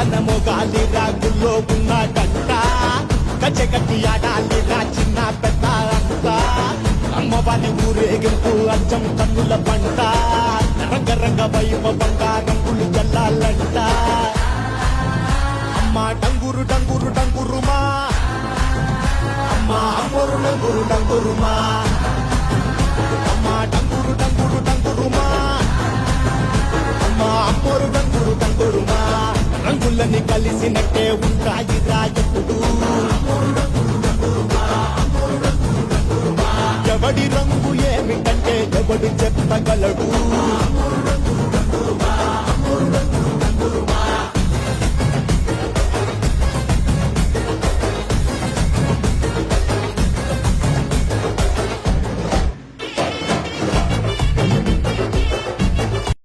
కన్నమో గాలి రాగుల్లో ఉన్నాడంట గచ్చగట్టి ఆడాలి రా చిన్న పెద్ద అంతా అమ్మవారి ఊరేగింపు అచ్చం కన్నుల పంట రంగరంగ వైభవంగా రంగులు జల్లాలంట అమ్మ డంగురు డంగురు డంగురుమా అమ్మ అమ్మోరు డంగురు డంగురుమా అమ్మ డంగురు డంగురు డంగురుమా అమ్మ అమ్మోరు డంగురు డంగురుమా రంగులని కలిసినట్టే ఉంటాయి రాజప్పుడు ఎవడి రంగు ఏమిటంటే ఎవడు చెప్పగలడు